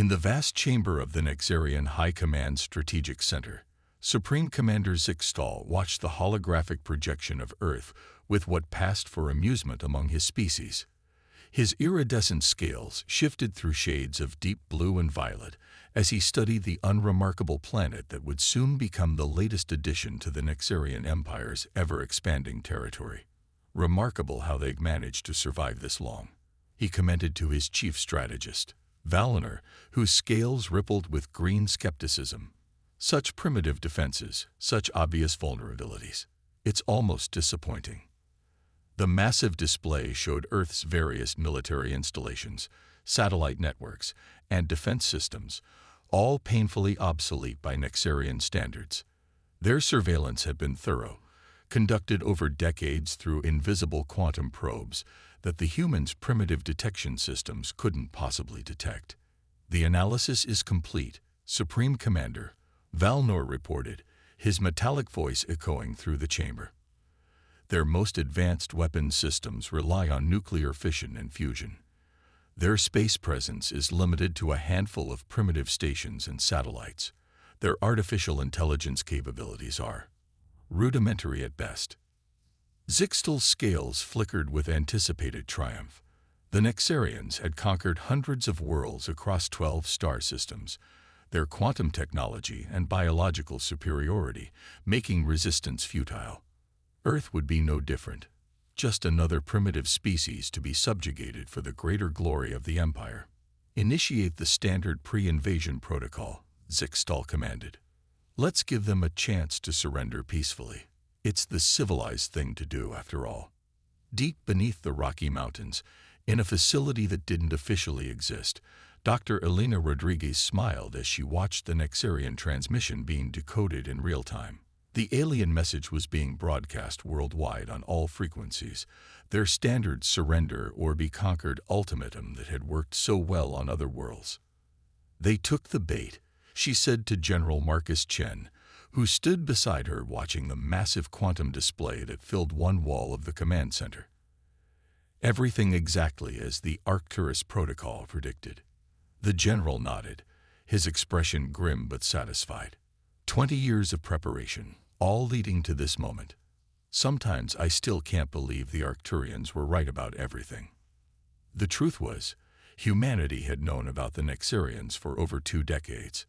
In the vast chamber of the Nexarian High Command Strategic Center, Supreme Commander Zixtal watched the holographic projection of Earth with what passed for amusement among his species. His iridescent scales shifted through shades of deep blue and violet as he studied the unremarkable planet that would soon become the latest addition to the Nexarian Empire's ever-expanding territory. Remarkable how they managed to survive this long, he commented to his chief strategist, Valinor, whose scales rippled with green skepticism. Such primitive defenses, such obvious vulnerabilities. It's almost disappointing. The massive display showed Earth's various military installations, satellite networks, and defense systems, all painfully obsolete by Nexarian standards. Their surveillance had been thorough, conducted over decades through invisible quantum probes that the humans' primitive detection systems couldn't possibly detect. The analysis is complete, Supreme Commander, Valinor reported, his metallic voice echoing through the chamber. Their most advanced weapon systems rely on nuclear fission and fusion. Their space presence is limited to a handful of primitive stations and satellites. Their artificial intelligence capabilities are rudimentary at best. Zixtal's scales flickered with anticipated triumph. The Nexarians had conquered hundreds of worlds across 12 star systems, their quantum technology and biological superiority making resistance futile. Earth would be no different, just another primitive species to be subjugated for the greater glory of the Empire. Initiate the standard pre-invasion protocol, Zixtal commanded. Let's give them a chance to surrender peacefully. It's the civilized thing to do, after all. Deep beneath the Rocky Mountains, in a facility that didn't officially exist, Dr. Elena Rodriguez smiled as she watched the Nexarian transmission being decoded in real time. The alien message was being broadcast worldwide on all frequencies, their standard surrender or be conquered ultimatum that had worked so well on other worlds. They took the bait, she said to General Marcus Chen, who stood beside her watching the massive quantum display that filled one wall of the command center. Everything exactly as the Arcturus protocol predicted. The general nodded, his expression grim but satisfied. 20 years of preparation, all leading to this moment. Sometimes I still can't believe the Arcturians were right about everything. The truth was, humanity had known about the Nexarians for over 2 decades.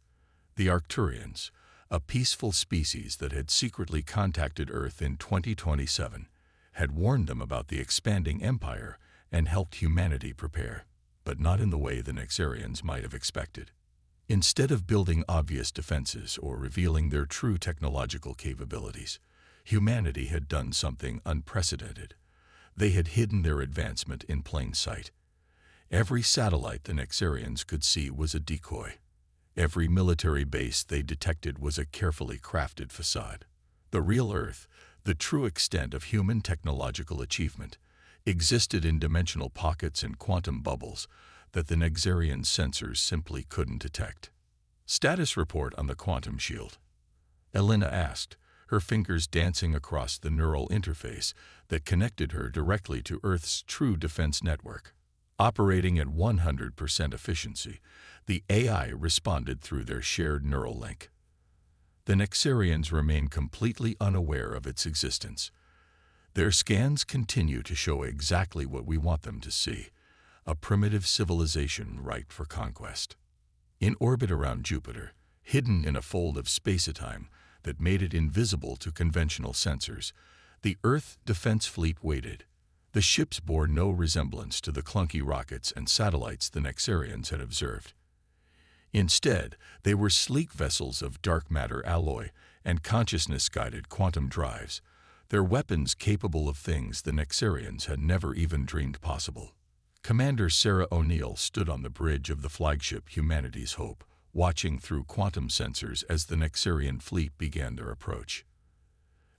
The Arcturians, a peaceful species that had secretly contacted Earth in 2027, had warned them about the expanding empire and helped humanity prepare, but not in the way the Nexarians might have expected. Instead of building obvious defenses or revealing their true technological capabilities, humanity had done something unprecedented. They had hidden their advancement in plain sight. Every satellite the Nexarians could see was a decoy. Every military base they detected was a carefully crafted facade. The real Earth, the true extent of human technological achievement, existed in dimensional pockets and quantum bubbles that the Nexarian sensors simply couldn't detect. Status report on the quantum shield, Elena asked, her fingers dancing across the neural interface that connected her directly to Earth's true defense network. Operating at 100% efficiency, the AI responded through their shared neural link. The Nexarians remain completely unaware of its existence. Their scans continue to show exactly what we want them to see, a primitive civilization ripe for conquest. In orbit around Jupiter, hidden in a fold of space-time that made it invisible to conventional sensors, the Earth defense fleet waited. The ships bore no resemblance to the clunky rockets and satellites the Nexarians had observed. Instead, they were sleek vessels of dark matter alloy and consciousness-guided quantum drives, their weapons capable of things the Nexarians had never even dreamed possible. Commander Sarah O'Neill stood on the bridge of the flagship Humanity's Hope, watching through quantum sensors as the Nexarian fleet began their approach.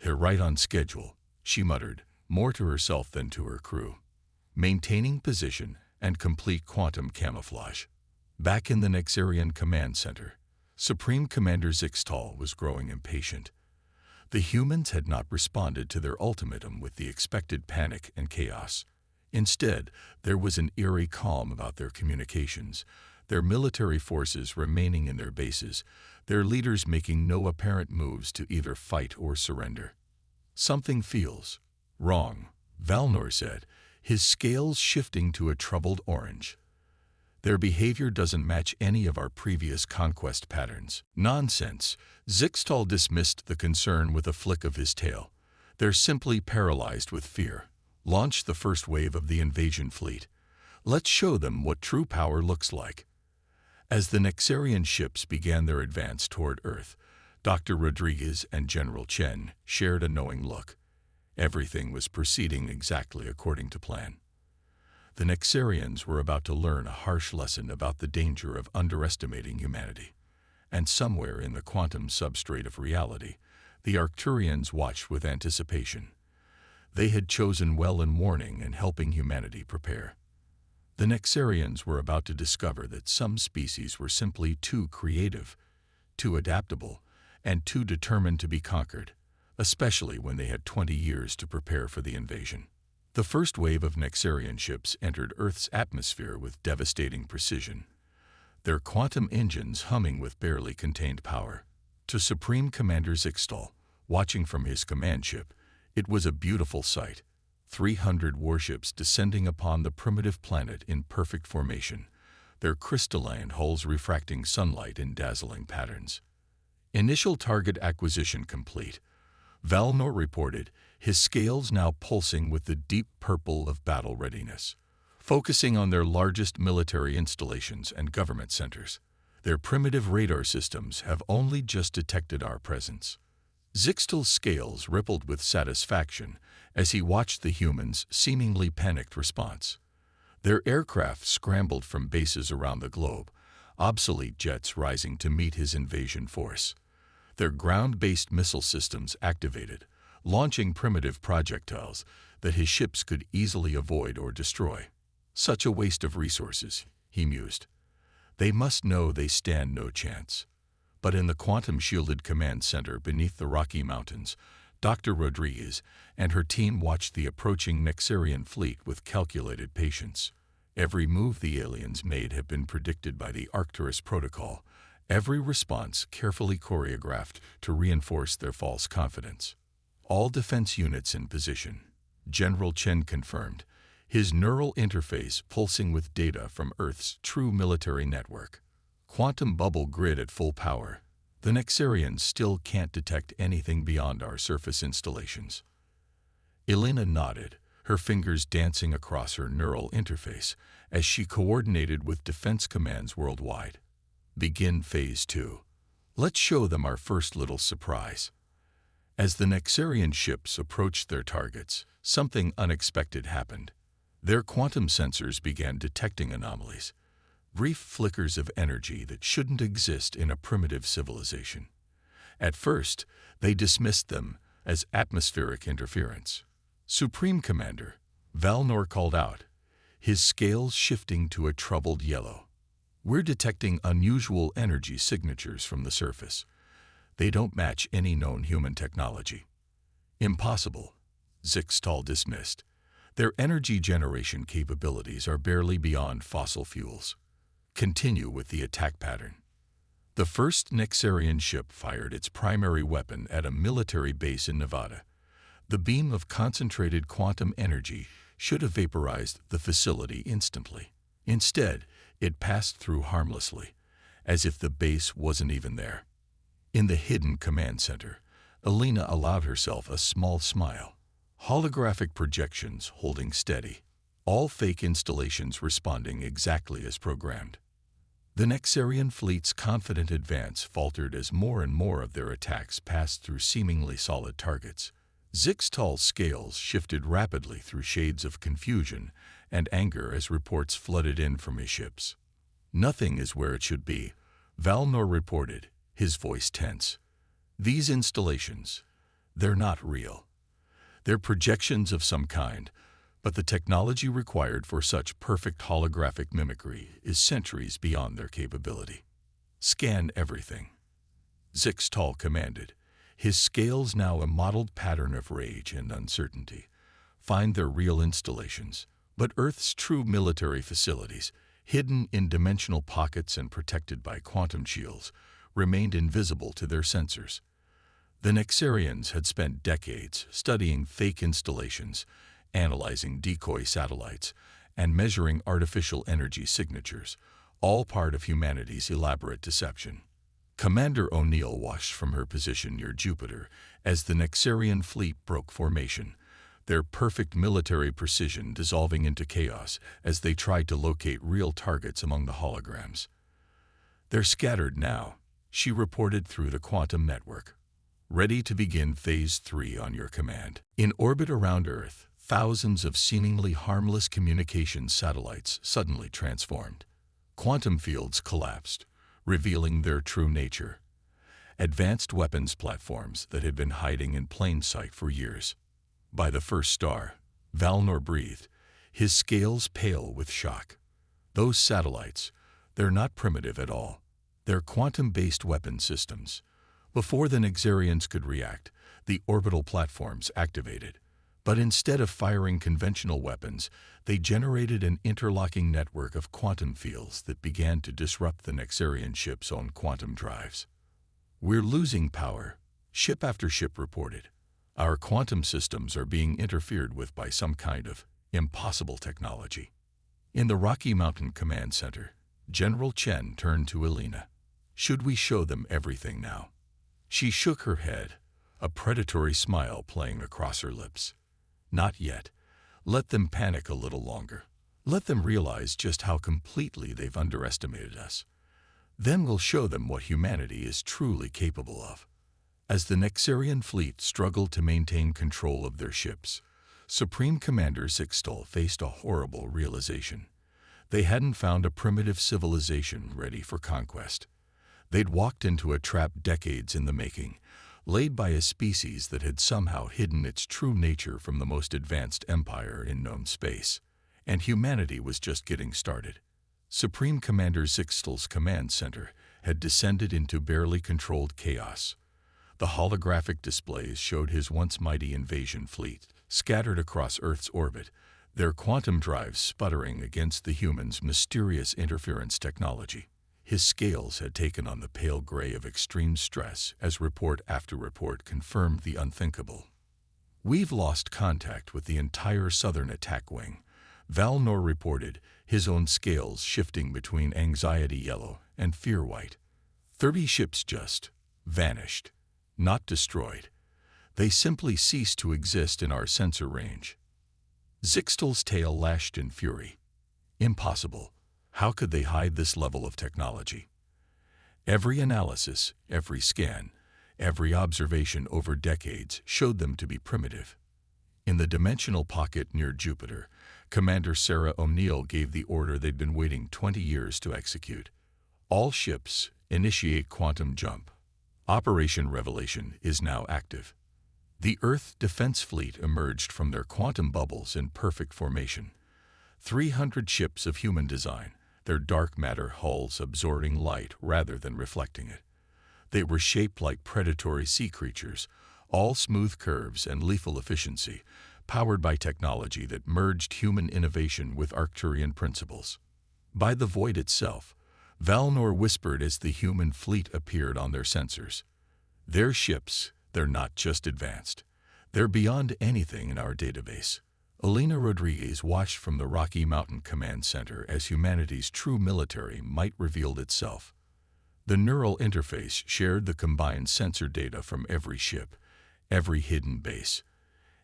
"They're right on schedule," she muttered, more to herself than to her crew. Maintaining position and complete quantum camouflage. Back in the Nexarian command center, Supreme Commander Zixtal was growing impatient. The humans had not responded to their ultimatum with the expected panic and chaos. Instead, there was an eerie calm about their communications, their military forces remaining in their bases, their leaders making no apparent moves to either fight or surrender. "Something feels wrong," Valnor said, his scales shifting to a troubled orange. "Their behavior doesn't match any of our previous conquest patterns." "Nonsense," Zixtal dismissed the concern with a flick of his tail. "They're simply paralyzed with fear. Launch the first wave of the invasion fleet. Let's show them what true power looks like." As the Nexarian ships began their advance toward Earth, Dr. Rodriguez and General Chen shared a knowing look. Everything was proceeding exactly according to plan. The Nexarians were about to learn a harsh lesson about the danger of underestimating humanity. And somewhere in the quantum substrate of reality, the Arcturians watched with anticipation. They had chosen well in warning and helping humanity prepare. The Nexarians were about to discover that some species were simply too creative, too adaptable, and too determined to be conquered, especially when they had 20 years to prepare for the invasion. The first wave of Nexarian ships entered Earth's atmosphere with devastating precision, their quantum engines humming with barely contained power. To Supreme Commander Zixtal, watching from his command ship, it was a beautiful sight. 300 warships descending upon the primitive planet in perfect formation, their crystalline hulls refracting sunlight in dazzling patterns. Initial target acquisition complete, Valnor reported, his scales now pulsing with the deep purple of battle readiness. Focusing on their largest military installations and government centers, their primitive radar systems have only just detected our presence. Zixtal's scales rippled with satisfaction as he watched the humans' seemingly panicked response. Their aircraft scrambled from bases around the globe, obsolete jets rising to meet his invasion force. Their ground-based missile systems activated, launching primitive projectiles that his ships could easily avoid or destroy. "Such a waste of resources," he mused. "They must know they stand no chance." But in the quantum-shielded command center beneath the Rocky Mountains, Dr. Rodriguez and her team watched the approaching Nexarian fleet with calculated patience. Every move the aliens made had been predicted by the Arcturus Protocol, every response carefully choreographed to reinforce their false confidence. "All defense units in position," General Chen confirmed, his neural interface pulsing with data from Earth's true military network. "Quantum bubble grid at full power. The Nexarians still can't detect anything beyond our surface installations." Elena nodded, her fingers dancing across her neural interface as she coordinated with defense commands worldwide. "Begin Phase 2. Let's show them our first little surprise." As the Nexarian ships approached their targets, something unexpected happened. Their quantum sensors began detecting anomalies, brief flickers of energy that shouldn't exist in a primitive civilization. At first, they dismissed them as atmospheric interference. "Supreme Commander," Valnor called out, his scales shifting to a troubled yellow. "We're detecting unusual energy signatures from the surface. They don't match any known human technology." "Impossible," Zixtal dismissed. "Their energy generation capabilities are barely beyond fossil fuels. Continue with the attack pattern." The first Nexarian ship fired its primary weapon at a military base in Nevada. The beam of concentrated quantum energy should have vaporized the facility instantly. Instead, it passed through harmlessly, as if the base wasn't even there. In the hidden command center, Elena allowed herself a small smile. Holographic projections holding steady, all fake installations responding exactly as programmed. The Nexarian fleet's confident advance faltered as more and more of their attacks passed through seemingly solid targets. Zixtal's scales shifted rapidly through shades of confusion and anger as reports flooded in from his ships. "Nothing is where it should be," Valnor reported, his voice tense. "These installations, they're not real. They're projections of some kind, but the technology required for such perfect holographic mimicry is centuries beyond their capability. Scan everything," Zixtal commanded, his scales now a mottled pattern of rage and uncertainty. "Find their real installations, but Earth's true military facilities," hidden in dimensional pockets and protected by quantum shields, remained invisible to their sensors. The Nexarians had spent decades studying fake installations, analyzing decoy satellites, and measuring artificial energy signatures, all part of humanity's elaborate deception. Commander O'Neill watched from her position near Jupiter as the Nexarian fleet broke formation, their perfect military precision dissolving into chaos as they tried to locate real targets among the holograms. "They're scattered now," she reported through the quantum network. "Ready to begin Phase 3 on your command." In orbit around Earth, thousands of seemingly harmless communications satellites suddenly transformed. Quantum fields collapsed, revealing their true nature. Advanced weapons platforms that had been hiding in plain sight for years. By the first star, Valnor breathed, his scales pale with shock. Those satellites, they're not primitive at all. They're quantum-based weapon systems. Before the Nexarians could react, the orbital platforms activated. But instead of firing conventional weapons, they generated an interlocking network of quantum fields that began to disrupt the Nexarian ship's own quantum drives. "We're losing power," ship after ship reported. "Our quantum systems are being interfered with by some kind of impossible technology." In the Rocky Mountain Command Center, General Chen turned to Elena. "Should we show them everything now?" She shook her head, a predatory smile playing across her lips. "Not yet. Let them panic a little longer. Let them realize just how completely they've underestimated us. Then we'll show them what humanity is truly capable of." As the Nexarian fleet struggled to maintain control of their ships, Supreme Commander Zixtal faced a horrible realization. They hadn't found a primitive civilization ready for conquest. They'd walked into a trap decades in the making, laid by a species that had somehow hidden its true nature from the most advanced empire in known space. And humanity was just getting started. Supreme Commander Zixtal's command center had descended into barely controlled chaos. The holographic displays showed his once mighty invasion fleet, scattered across Earth's orbit, their quantum drives sputtering against the humans' mysterious interference technology. His scales had taken on the pale gray of extreme stress as report after report confirmed the unthinkable. "We've lost contact with the entire southern attack wing," Valnor reported, his own scales shifting between anxiety yellow and fear white. 30 ships just vanished. Not destroyed. They simply ceased to exist in our sensor range. Zixtal's tail lashed in fury. Impossible. How could they hide this level of technology? Every analysis, every scan, every observation over decades showed them to be primitive. In the dimensional pocket near Jupiter, Commander Sarah O'Neill gave the order they'd been waiting 20 years to execute. "All ships, initiate quantum jump. Operation Revelation is now active." The Earth Defense Fleet emerged from their quantum bubbles in perfect formation. 300 ships of human design, their dark matter hulls absorbing light rather than reflecting it. They were shaped like predatory sea creatures, all smooth curves and lethal efficiency, powered by technology that merged human innovation with Arcturian principles. By the void itself, Valnor whispered as the human fleet appeared on their sensors. "Their ships, they're not just advanced. They're beyond anything in our database." Elena Rodriguez watched from the Rocky Mountain Command Center as humanity's true military might revealed itself. The neural interface shared the combined sensor data from every ship, every hidden base,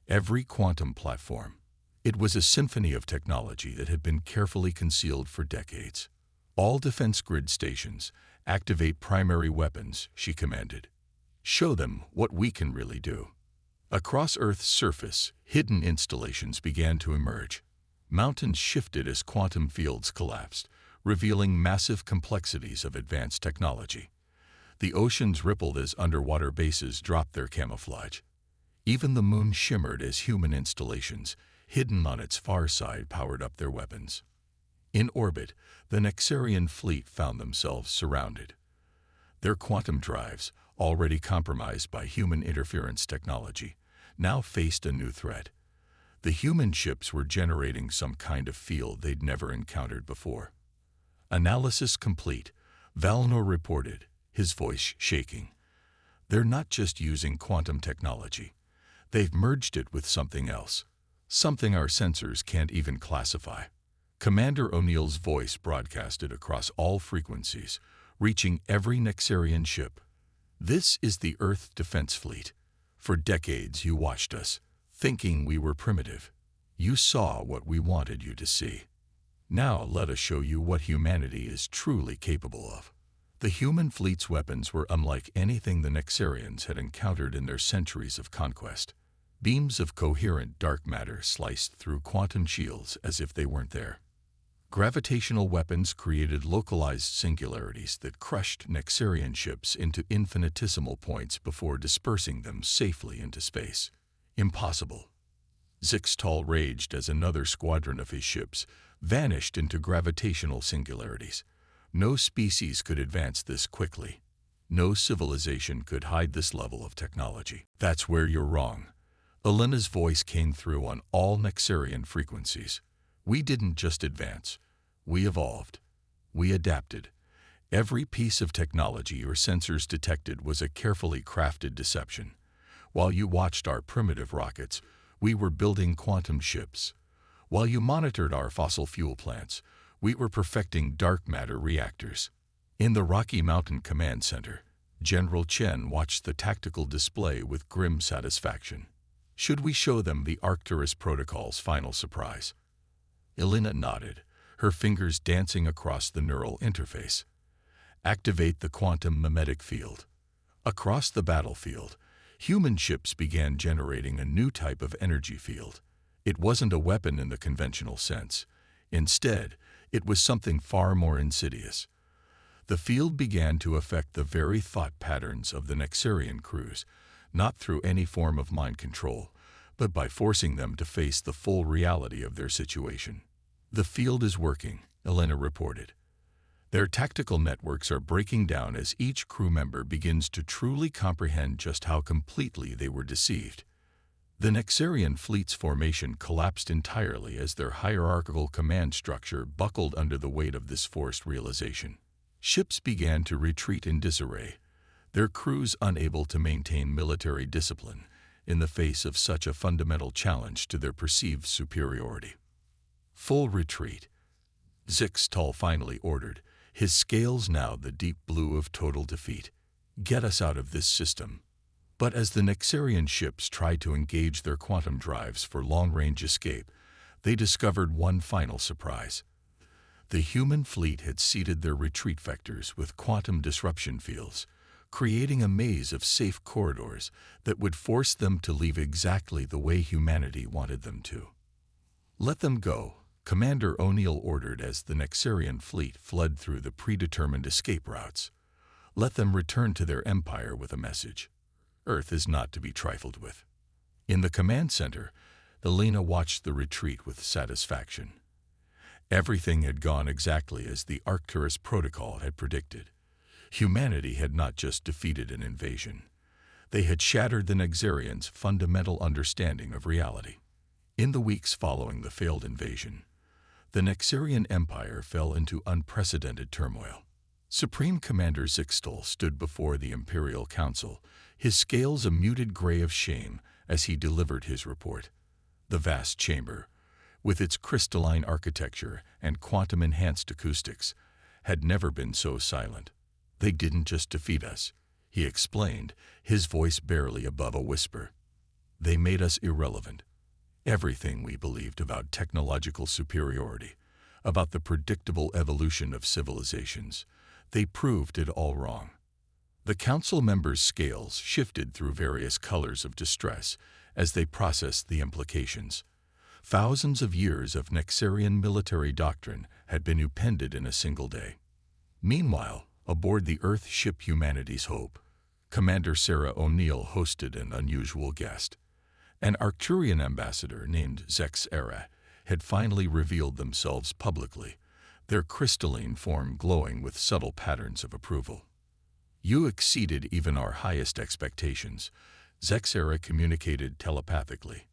every quantum platform. It was a symphony of technology that had been carefully concealed for decades. "All defense grid stations, activate primary weapons," she commanded. "Show them what we can really do." Across Earth's surface, hidden installations began to emerge. Mountains shifted as quantum fields collapsed, revealing massive complexities of advanced technology. The oceans rippled as underwater bases dropped their camouflage. Even the moon shimmered as human installations, hidden on its far side, powered up their weapons. In orbit, the Nexarian fleet found themselves surrounded. Their quantum drives, already compromised by human interference technology, now faced a new threat. The human ships were generating some kind of field they'd never encountered before. Analysis complete, Valnor reported, his voice shaking. They're not just using quantum technology. They've merged it with something else. Something our sensors can't even classify. Commander O'Neill's voice broadcasted across all frequencies, reaching every Nexarian ship. This is the Earth Defense Fleet. For decades you watched us, thinking we were primitive. You saw what we wanted you to see. Now let us show you what humanity is truly capable of. The human fleet's weapons were unlike anything the Nexarians had encountered in their centuries of conquest. Beams of coherent dark matter sliced through quantum shields as if they weren't there. Gravitational weapons created localized singularities that crushed Nexarian ships into infinitesimal points before dispersing them safely into space. Impossible. Zixtal raged as another squadron of his ships vanished into gravitational singularities. No species could advance this quickly. No civilization could hide this level of technology. That's where you're wrong. Elena's voice came through on all Nexarian frequencies. We didn't just advance. We evolved. We adapted. Every piece of technology your sensors detected was a carefully crafted deception. While you watched our primitive rockets, we were building quantum ships. While you monitored our fossil fuel plants, we were perfecting dark matter reactors. In the Rocky Mountain Command Center, General Chen watched the tactical display with grim satisfaction. Should we show them the Arcturus Protocol's final surprise? Elena nodded, her fingers dancing across the neural interface. Activate the quantum mimetic field. Across the battlefield, human ships began generating a new type of energy field. It wasn't a weapon in the conventional sense. Instead, it was something far more insidious. The field began to affect the very thought patterns of the Nexarian crews, not through any form of mind control, but by forcing them to face the full reality of their situation. The field is working, Elena reported. Their tactical networks are breaking down as each crew member begins to truly comprehend just how completely they were deceived. The Nexarian fleet's formation collapsed entirely as their hierarchical command structure buckled under the weight of this forced realization. Ships began to retreat in disarray, their crews unable to maintain military discipline in the face of such a fundamental challenge to their perceived superiority. Full retreat, Zixtal finally ordered, his scales now the deep blue of total defeat. Get us out of this system. But as the Nexarian ships tried to engage their quantum drives for long-range escape, they discovered one final surprise. The human fleet had seeded their retreat vectors with quantum disruption fields, creating a maze of safe corridors that would force them to leave exactly the way humanity wanted them to. Let them go, Commander O'Neill ordered as the Nexarian fleet fled through the predetermined escape routes. Let them return to their empire with a message. Earth is not to be trifled with. In the command center, Elena watched the retreat with satisfaction. Everything had gone exactly as the Arcturus Protocol had predicted. Humanity had not just defeated an invasion. They had shattered the Nexarians' fundamental understanding of reality. In the weeks following the failed invasion, the Nexarian Empire fell into unprecedented turmoil. Supreme Commander Zixtal stood before the Imperial Council, his scales a muted gray of shame as he delivered his report. The vast chamber, with its crystalline architecture and quantum-enhanced acoustics, had never been so silent. They didn't just defeat us, he explained, his voice barely above a whisper. They made us irrelevant. Everything we believed about technological superiority, about the predictable evolution of civilizations, they proved it all wrong. The council members' scales shifted through various colors of distress as they processed the implications. Thousands of years of Nexarian military doctrine had been upended in a single day. Meanwhile, aboard the Earth ship Humanity's Hope, Commander Sarah O'Neill hosted an unusual guest. An Arcturian ambassador named Zex Era had finally revealed themselves publicly, their crystalline form glowing with subtle patterns of approval. You exceeded even our highest expectations, Zex Era communicated telepathically.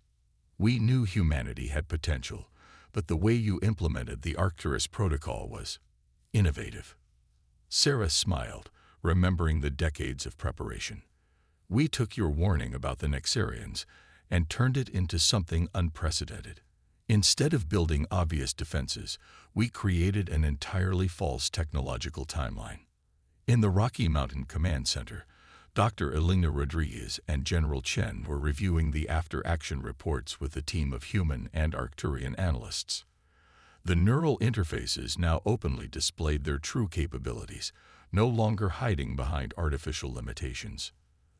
We knew humanity had potential, but the way you implemented the Arcturus Protocol was Innovative. Sarah smiled, remembering the decades of preparation. We took your warning about the Nexarians and turned it into something unprecedented. Instead of building obvious defenses, we created an entirely false technological timeline. In the Rocky Mountain Command Center, Dr. Elena Rodriguez and General Chen were reviewing the after-action reports with a team of human and Arcturian analysts. The neural interfaces now openly displayed their true capabilities, no longer hiding behind artificial limitations.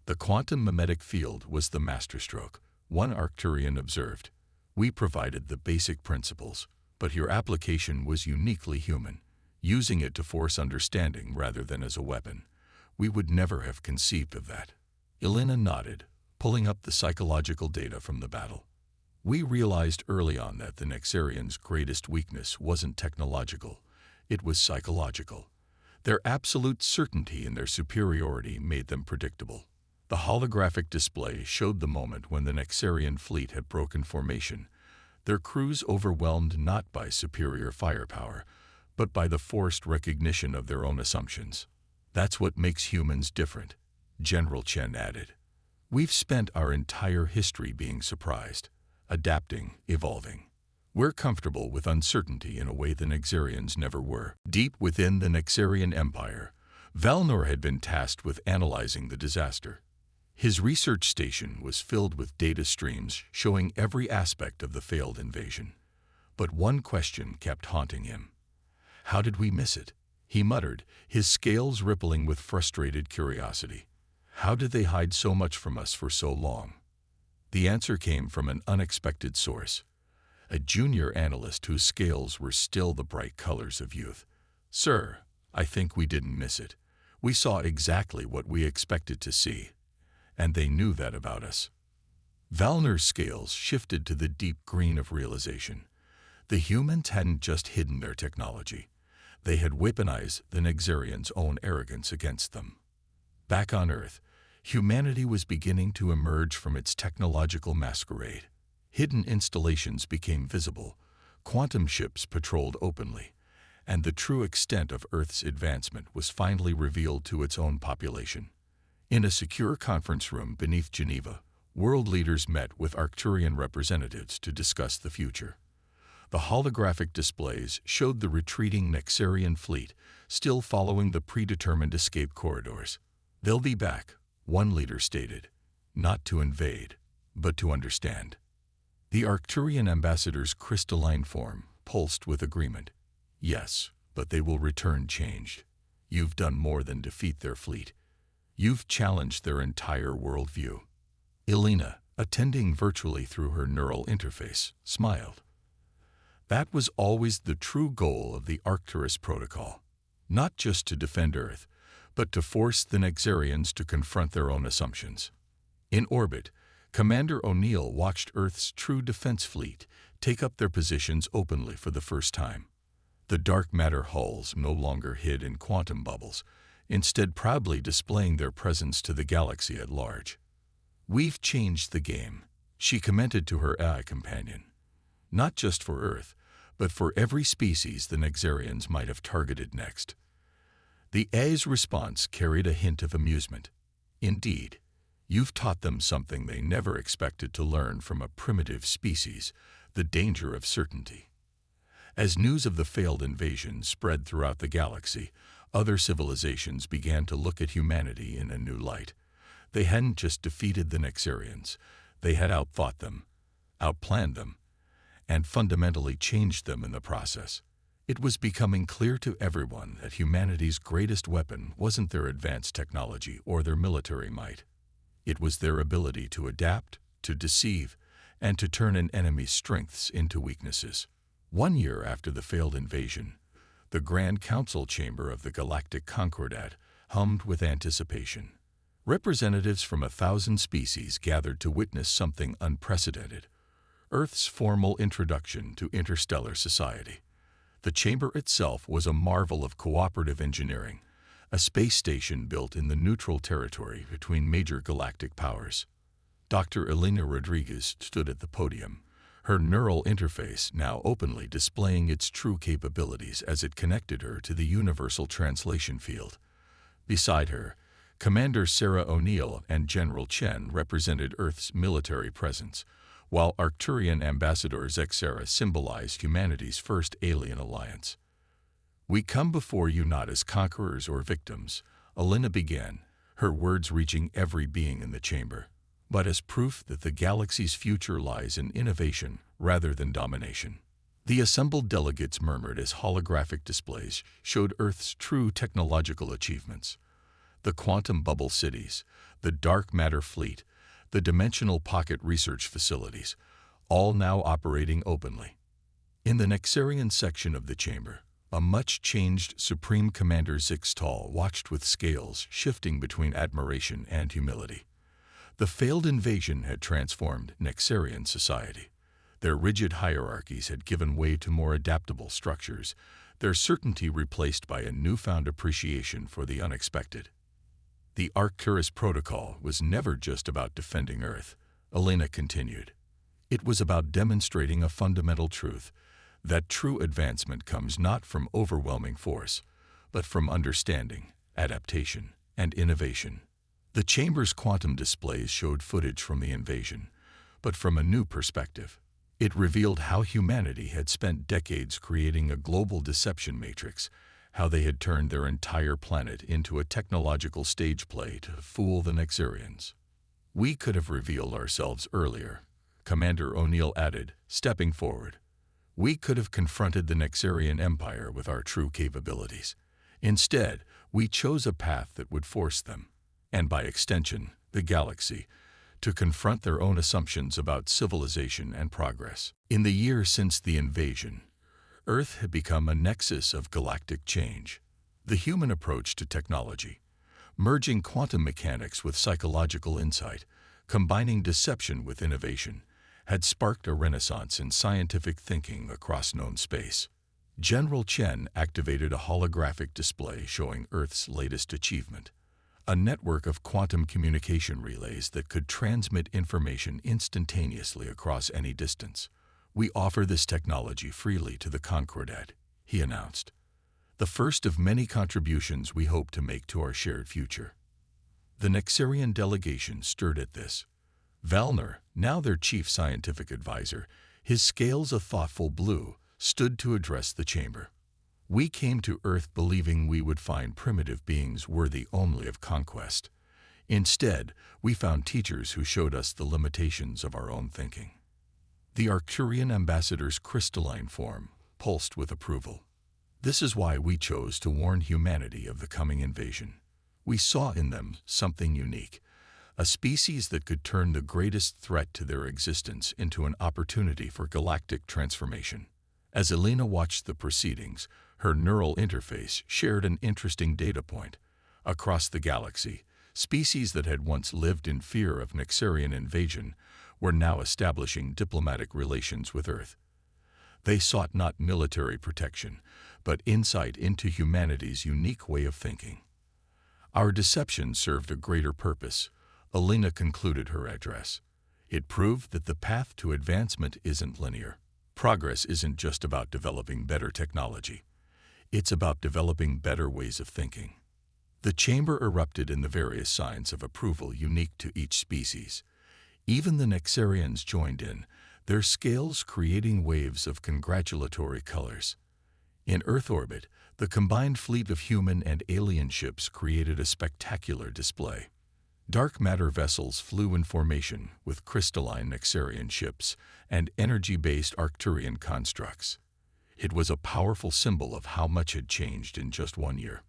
The quantum mimetic field was the masterstroke, one Arcturian observed. We provided the basic principles, but your application was uniquely human, using it to force understanding rather than as a weapon. We would never have conceived of that. Elena nodded, pulling up the psychological data from the battle. We realized early on that the Nexarians' greatest weakness wasn't technological, it was psychological. Their absolute certainty in their superiority made them predictable. The holographic display showed the moment when the Nexarian fleet had broken formation, their crews overwhelmed not by superior firepower, but by the forced recognition of their own assumptions. That's what makes humans different, General Chen added. We've spent our entire history being surprised, adapting, evolving. We're comfortable with uncertainty in a way the Nexarians never were. Deep within the Nexarian Empire, Valnor had been tasked with analyzing the disaster. His research station was filled with data streams showing every aspect of the failed invasion. But one question kept haunting him. How did we miss it? He muttered, his scales rippling with frustrated curiosity. How did they hide so much from us for so long? The answer came from an unexpected source, a junior analyst whose scales were still the bright colors of youth. Sir, I think we didn't miss it. We saw exactly what we expected to see, and they knew that about us. Valnor's scales shifted to the deep green of realization. The humans hadn't just hidden their technology. They had weaponized the Nexarians' own arrogance against them. Back on Earth, humanity was beginning to emerge from its technological masquerade. Hidden installations became visible, quantum ships patrolled openly, and the true extent of Earth's advancement was finally revealed to its own population. In a secure conference room beneath Geneva, world leaders met with Arcturian representatives to discuss the future. The holographic displays showed the retreating Nexarian fleet still following the predetermined escape corridors. They'll be back, one leader stated, not to invade, but to understand. The Arcturian ambassador's crystalline form pulsed with agreement. Yes, but they will return changed. You've done more than defeat their fleet. You've challenged their entire worldview. Elena, attending virtually through her neural interface, smiled. That was always the true goal of the Arcturus Protocol, not just to defend Earth, but to force the Nexarians to confront their own assumptions. In orbit, Commander O'Neill watched Earth's true defense fleet take up their positions openly for the first time. The dark matter hulls no longer hid in quantum bubbles, instead proudly displaying their presence to the galaxy at large. We've changed the game, she commented to her AI companion. Not just for Earth, but for every species the Nexarians might have targeted next. The AI's response carried a hint of amusement. Indeed, you've taught them something they never expected to learn from a primitive species, the danger of certainty. As news of the failed invasion spread throughout the galaxy, other civilizations began to look at humanity in a new light. They hadn't just defeated the Nexarians, they had outthought them, outplanned them, and fundamentally changed them in the process. It was becoming clear to everyone that humanity's greatest weapon wasn't their advanced technology or their military might. It was their ability to adapt, to deceive, and to turn an enemy's strengths into weaknesses. 1 year after the failed invasion, the Grand Council chamber of the Galactic Concordat hummed with anticipation. Representatives from 1,000 species gathered to witness something unprecedented: Earth's formal introduction to interstellar society. The chamber itself was a marvel of cooperative engineering, a space station built in the neutral territory between major galactic powers. Dr. Elena Rodriguez stood at the podium, her neural interface now openly displaying its true capabilities as it connected her to the universal translation field. Beside her, Commander Sarah O'Neill and General Chen represented Earth's military presence, while Arcturian Ambassador Zexera symbolized humanity's first alien alliance. "We come before you not as conquerors or victims," Alina began, her words reaching every being in the chamber, "but as proof that the galaxy's future lies in innovation rather than domination." The assembled delegates murmured as holographic displays showed Earth's true technological achievements. The quantum bubble cities, the dark matter fleet, the dimensional pocket research facilities, all now operating openly. In the Nexarian section of the chamber, a much-changed Supreme Commander Zixtal watched with scales shifting between admiration and humility. The failed invasion had transformed Nexarian society. Their rigid hierarchies had given way to more adaptable structures, their certainty replaced by a newfound appreciation for the unexpected. "The Arcturus Protocol was never just about defending Earth," Elena continued. "It was about demonstrating a fundamental truth, that true advancement comes not from overwhelming force, but from understanding, adaptation, and innovation." The chamber's quantum displays showed footage from the invasion, but from a new perspective. It revealed how humanity had spent decades creating a global deception matrix, how they had turned their entire planet into a technological stage play to fool the Nexarians. "We could have revealed ourselves earlier," Commander O'Neill added, stepping forward. "We could have confronted the Nexarian Empire with our true capabilities. Instead, we chose a path that would force them, and by extension, the galaxy, to confront their own assumptions about civilization and progress." In the year since the invasion, Earth had become a nexus of galactic change. The human approach to technology, merging quantum mechanics with psychological insight, combining deception with innovation, had sparked a renaissance in scientific thinking across known space. General Chen activated a holographic display showing Earth's latest achievement, a network of quantum communication relays that could transmit information instantaneously across any distance. "We offer this technology freely to the Concordat," he announced. "The first of many contributions we hope to make to our shared future." The Nexarian delegation stirred at this. Valner, now their chief scientific advisor, his scales a thoughtful blue, stood to address the chamber. "We came to Earth believing we would find primitive beings worthy only of conquest. Instead, we found teachers who showed us the limitations of our own thinking." The Arcturian ambassador's crystalline form pulsed with approval. "This is why we chose to warn humanity of the coming invasion. We saw in them something unique, a species that could turn the greatest threat to their existence into an opportunity for galactic transformation." As Elena watched the proceedings, her neural interface shared an interesting data point. Across the galaxy, species that had once lived in fear of Nexarian invasion were now establishing diplomatic relations with Earth. They sought not military protection, but insight into humanity's unique way of thinking. "Our deception served a greater purpose," Elena concluded her address. "It proved that the path to advancement isn't linear. Progress isn't just about developing better technology. It's about developing better ways of thinking." The chamber erupted in the various signs of approval unique to each species. Even the Nexarians joined in, their scales creating waves of congratulatory colors. In Earth orbit, the combined fleet of human and alien ships created a spectacular display. Dark matter vessels flew in formation with crystalline Nexarian ships and energy-based Arcturian constructs. It was a powerful symbol of how much had changed in just 1 year.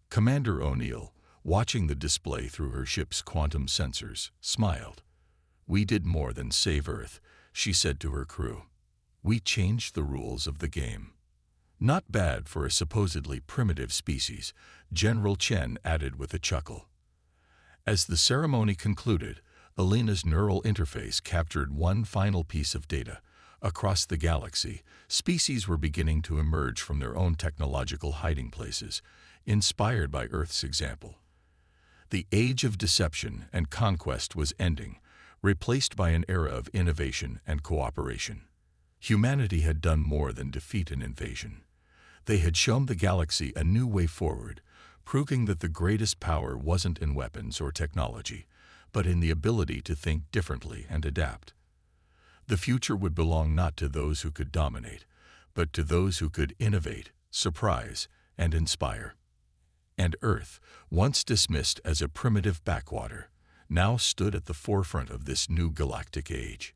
Commander O'Neill, watching the display through her ship's quantum sensors, smiled. "We did more than save Earth," she said to her crew. "We changed the rules of the game." "Not bad for a supposedly primitive species," General Chen added with a chuckle. As the ceremony concluded, Elena's neural interface captured one final piece of data. Across the galaxy, species were beginning to emerge from their own technological hiding places, inspired by Earth's example. The age of deception and conquest was ending, replaced by an era of innovation and cooperation. Humanity had done more than defeat an invasion. They had shown the galaxy a new way forward, proving that the greatest power wasn't in weapons or technology, but in the ability to think differently and adapt. The future would belong not to those who could dominate, but to those who could innovate, surprise, and inspire. And Earth, once dismissed as a primitive backwater, now stood at the forefront of this new galactic age.